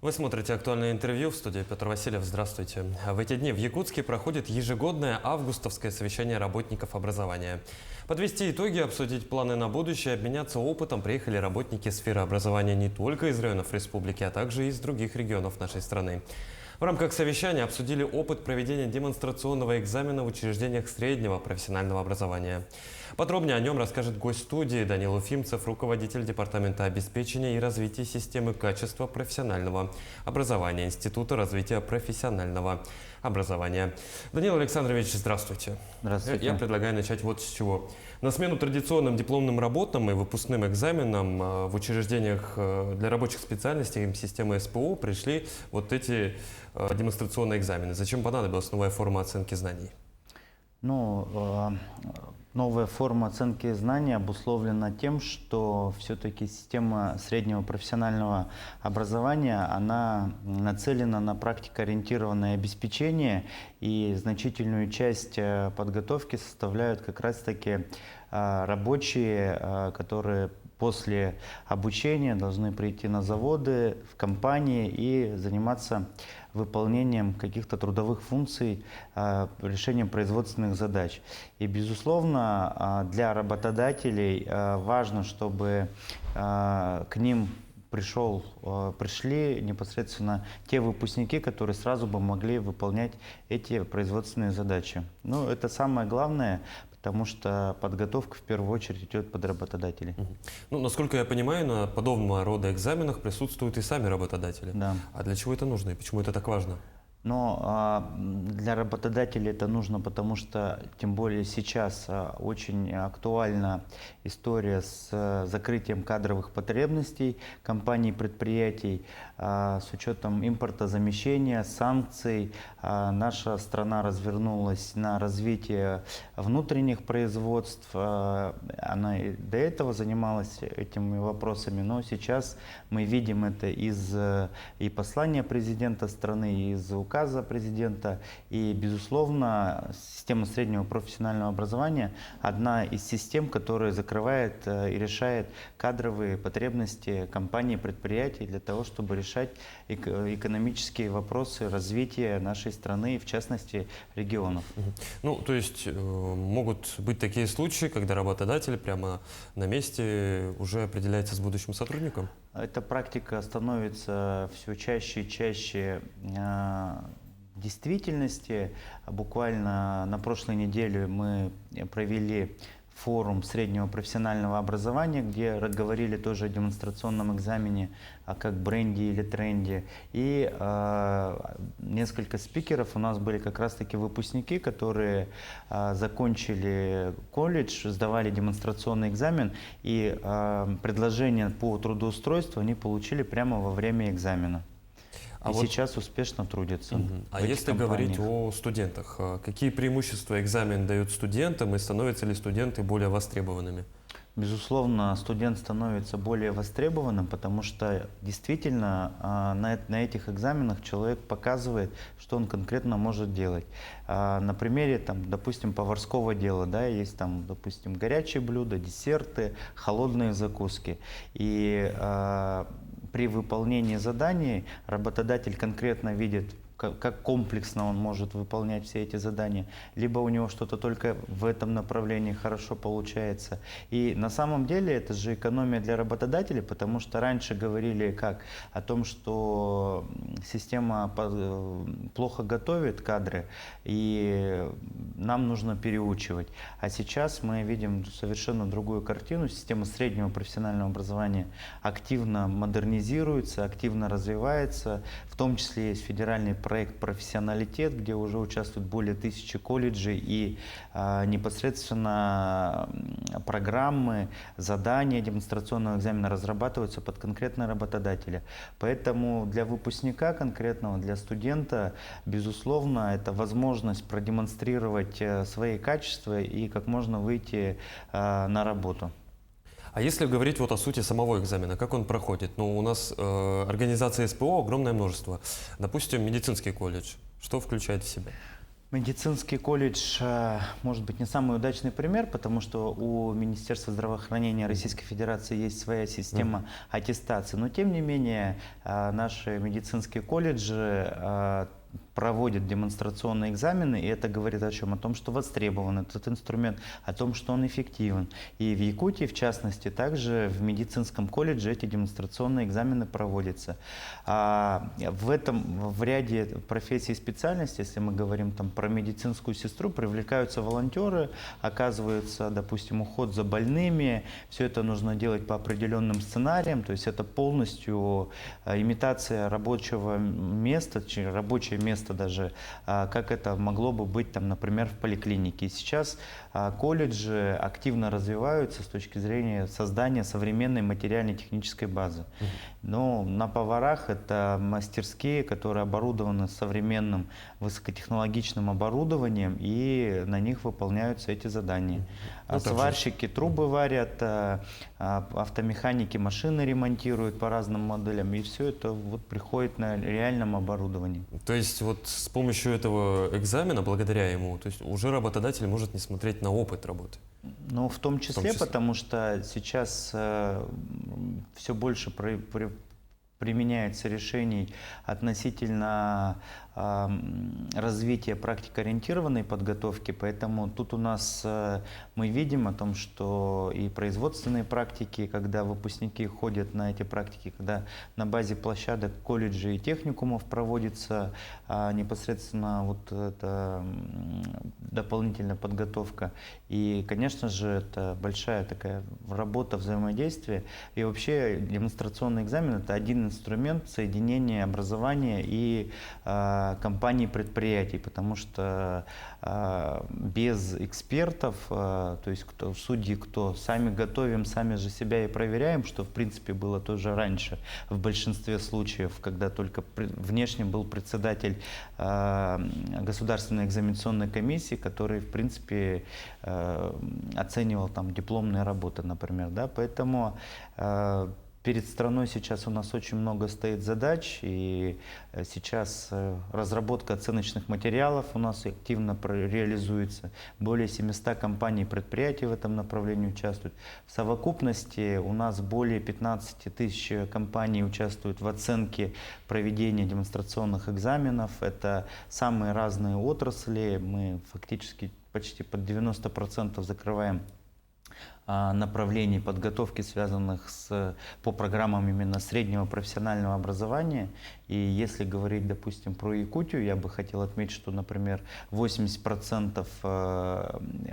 Вы смотрите «Актуальное интервью», в студии Петр Васильев. Здравствуйте. В эти дни в Якутске проходит ежегодное августовское совещание работников образования. Подвести итоги, обсудить планы на будущее, обменяться опытом приехали работники сферы образования не только из районов республики, а также из других регионов нашей страны. В рамках совещания обсудили опыт проведения демонстрационного экзамена в учреждениях среднего профессионального образования. Подробнее о нем расскажет гость студии Данил Уфимцев, руководитель Департамента обеспечения и развития системы качества профессионального образования Института развития профессионального образования. Данил Александрович, здравствуйте. Здравствуйте. Я предлагаю начать вот с чего. На смену традиционным дипломным работам и выпускным экзаменам в учреждениях для рабочих специальностей системы СПО пришли вот эти демонстрационные экзамены. Зачем понадобилась новая форма оценки знаний? Новая форма оценки знаний обусловлена тем, что все-таки система среднего профессионального образования, она нацелена на практикоориентированное обеспечение, и значительную часть подготовки составляют как раз-таки рабочие, которые после обучения должны прийти на заводы, в компании и заниматься выполнением каких-то трудовых функций, решением производственных задач. И, безусловно, для работодателей важно, чтобы к ним пришли непосредственно те выпускники, которые сразу бы могли выполнять эти производственные задачи. Ну, это самое главное, потому что подготовка в первую очередь идет под работодателей. Ну, насколько я понимаю, на подобного рода экзаменах присутствуют и сами работодатели. Да. А для чего это нужно и почему это так важно? Но для работодателей это нужно, потому что, тем более сейчас, очень актуальна история с закрытием кадровых потребностей компаний и предприятий, с учетом импортозамещения, санкций. Наша страна развернулась на развитие внутренних производств. Она и до этого занималась этими вопросами, но сейчас мы видим это из и послания президента страны, и из указа президента. И, безусловно, система среднего профессионального образования одна из систем, которая закрывает и решает кадровые потребности компаний и предприятий для того, чтобы решать экономические вопросы развития нашей страны и, в частности, регионов. Ну, то есть могут быть такие случаи, когда работодатель прямо на месте уже определяется с будущим сотрудником? Эта практика становится все чаще и чаще действительности. Буквально на прошлой неделе мы провели форум среднего профессионального образования, где говорили тоже о демонстрационном экзамене, как бренде или тренде. И несколько спикеров у нас были как раз-таки выпускники, которые закончили колледж, сдавали демонстрационный экзамен, и предложение по трудоустройству они получили прямо во время экзамена. И вот сейчас успешно трудятся. А если говорить о студентах, какие преимущества экзамен дает студентам и становятся ли студенты более востребованными? Безусловно, студент становится более востребованным, потому что действительно на этих экзаменах человек показывает, что он конкретно может делать. На примере, допустим, поварского дела, да, есть допустим, горячие блюда, десерты, холодные закуски. И при выполнении заданий работодатель конкретно видит, как комплексно он может выполнять все эти задания, либо у него что-то только в этом направлении хорошо получается. И на самом деле это же экономия для работодателей, потому что раньше говорили о том, что система плохо готовит кадры, и нам нужно переучивать. А сейчас мы видим совершенно другую картину. Система среднего профессионального образования активно модернизируется, активно развивается, в том числе есть федеральный проект «Профессионалитет», где уже участвуют более 1000 колледжей, и непосредственно программы, задания демонстрационного экзамена разрабатываются под конкретные работодателя. Поэтому для выпускника конкретного, для студента, безусловно, это возможность продемонстрировать свои качества и как можно выйти на работу. А если говорить вот о сути самого экзамена, как он проходит? Ну, у нас организации СПО огромное множество. Допустим, медицинский колледж. Что включает в себя? Медицинский колледж, может быть, не самый удачный пример, потому что у Министерства здравоохранения Российской Федерации есть своя система аттестации. Но, тем не менее, наши медицинские колледжи проводят демонстрационные экзамены, и это говорит о чем? О том, что востребован этот инструмент, о том, что он эффективен. И в Якутии, в частности, также в медицинском колледже эти демонстрационные экзамены проводятся. В ряде профессий и специальностей, если мы говорим там, про медицинскую сестру, привлекаются волонтеры, оказывается, допустим, уход за больными, все это нужно делать по определенным сценариям, то есть это полностью имитация рабочего места, рабочее место даже, как это могло бы быть, там, например, в поликлинике. И сейчас колледжи активно развиваются с точки зрения создания современной материально-технической базы. Но на поварах это мастерские, которые оборудованы современным высокотехнологичным оборудованием, и на них выполняются эти задания. Сварщики трубы варят, автомеханики машины ремонтируют по разным моделям, и все это вот приходит на реальном оборудовании. То есть вот с помощью этого экзамена, благодаря ему, то есть уже работодатель может не смотреть на опыт работы? Ну, в том числе, потому что сейчас все больше применяется решений относительно развития практикоориентированной подготовки, поэтому тут у нас мы видим о том, что и производственные практики, когда выпускники ходят на эти практики, когда на базе площадок колледжей и техникумов проводится непосредственно вот эта дополнительная подготовка. И, конечно же, это большая такая работа взаимодействия. И вообще демонстрационный экзамен – это один инструмент соединения образования и компаний и предприятий, потому что без экспертов, то есть судьи кто, сами готовим, сами же себя и проверяем, что в принципе было тоже раньше в большинстве случаев, когда только внешне был председатель Государственной экзаменационной комиссии, который в принципе оценивал там дипломные работы, например, да, поэтому перед страной сейчас у нас очень много стоит задач, и сейчас разработка оценочных материалов у нас активно реализуется. Более 700 компаний и предприятий в этом направлении участвуют. В совокупности у нас более 15 тысяч компаний участвуют в оценке проведения демонстрационных экзаменов. Это самые разные отрасли. Мы фактически почти под 90% закрываем направлений подготовки, связанных по программам именно среднего профессионального образования. И если говорить, допустим, про Якутию, я бы хотел отметить, что, например, 80%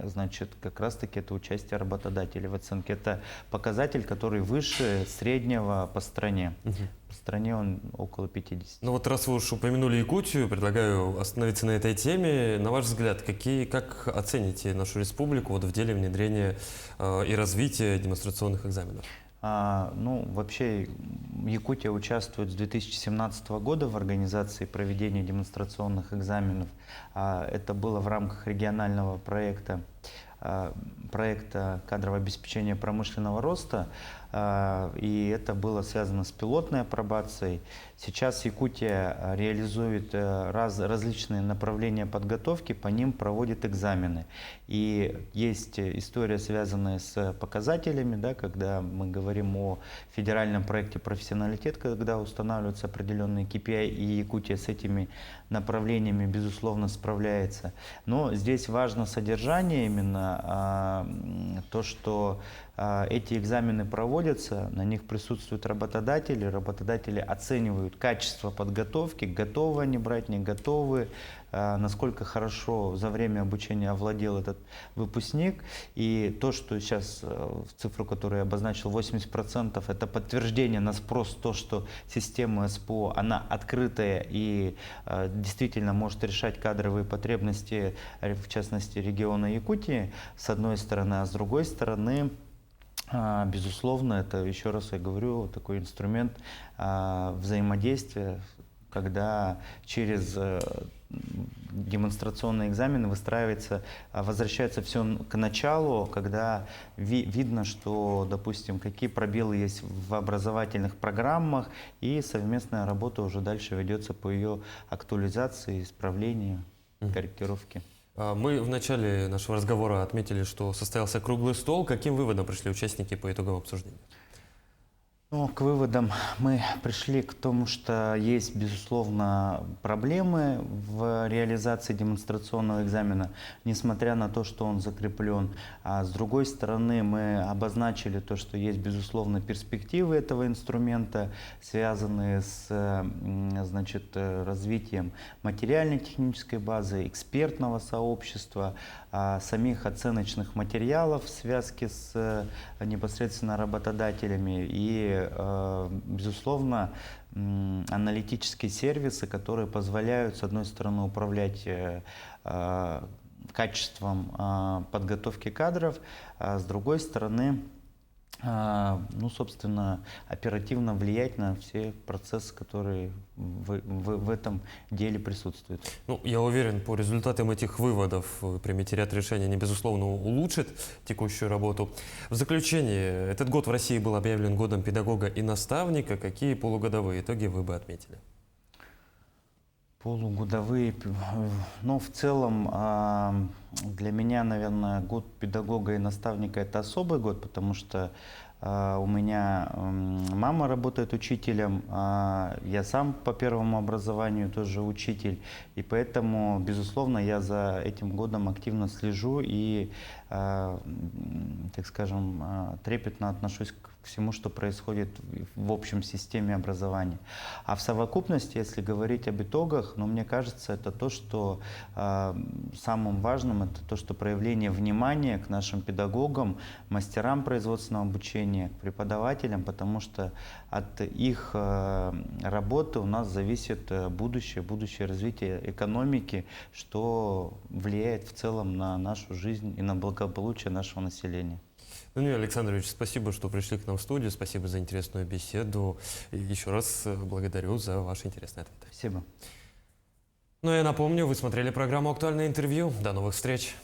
значит, как раз-таки это участие работодателей в оценке. Это показатель, который выше среднего по стране. По стране он около 50. Ну вот раз вы уж упомянули Якутию, предлагаю остановиться на этой теме. На ваш взгляд, как оцените нашу республику вот в деле внедрения и развития демонстрационных экзаменов? Ну, вообще, Якутия участвует с 2017 года в организации проведения демонстрационных экзаменов. Это было в рамках регионального проекта кадрового обеспечения промышленного роста, и это было связано с пилотной апробацией. Сейчас Якутия реализует различные направления подготовки, по ним проводит экзамены. И есть история, связанная с показателями, да, когда мы говорим о федеральном проекте «Профессионалитет», когда устанавливаются определенные KPI, и Якутия с этими направлениями, безусловно, справляется. Но здесь важно содержание именно, то, что эти экзамены проводятся, на них присутствуют работодатели оценивают качество подготовки, готовы они брать, не готовы, насколько хорошо за время обучения овладел этот выпускник. И то, что сейчас, цифру, которую я обозначил, 80%, это подтверждение на спрос, то, что система СПО, она открытая и действительно может решать кадровые потребности, в частности, региона Якутии, с одной стороны, а с другой стороны, безусловно, это, еще раз я говорю, такой инструмент взаимодействия, когда через демонстрационные экзамены возвращается все к началу, когда видно, что, допустим, какие пробелы есть в образовательных программах, и совместная работа уже дальше ведется по ее актуализации, исправлению. корректировки. Мы в начале нашего разговора отметили, что состоялся круглый стол. Каким выводом пришли участники по итогам обсуждения? Ну, к выводам мы пришли к тому, что есть, безусловно, проблемы в реализации демонстрационного экзамена, несмотря на то, что он закреплен. А с другой стороны, мы обозначили то, что есть, безусловно, перспективы этого инструмента, связанные с, значит, развитием материально-технической базы, экспертного сообщества, самих оценочных материалов в связке с непосредственно работодателями и, безусловно, аналитические сервисы, которые позволяют, с одной стороны, управлять качеством подготовки кадров, а с другой стороны, ну, собственно, оперативно влиять на все процессы, которые в этом деле присутствуют. Ну, я уверен, по результатам этих выводов вы примете ряд решений, они, безусловно, улучшат текущую работу. В заключение, этот год в России был объявлен годом педагога и наставника. Какие полугодовые итоги вы бы отметили? Полугодовые, ну, в целом, для меня, наверное, год педагога и наставника – это особый год, потому что у меня мама работает учителем, я сам по первому образованию тоже учитель, и поэтому, безусловно, я за этим годом активно слежу и, так скажем, трепетно отношусь к всему, что происходит в общем системе образования. А в совокупности, если говорить об итогах, ну, мне кажется, это то, что самым важным, это то, что проявление внимания к нашим педагогам, мастерам производственного обучения, к преподавателям, потому что от их работы у нас зависит будущее развитие экономики, что влияет в целом на нашу жизнь и на благополучие нашего населения. Даниил Александрович, спасибо, что пришли к нам в студию, спасибо за интересную беседу. И еще раз благодарю за ваши интересные ответы. Спасибо. Ну и я напомню, вы смотрели программу «Актуальное интервью». До новых встреч!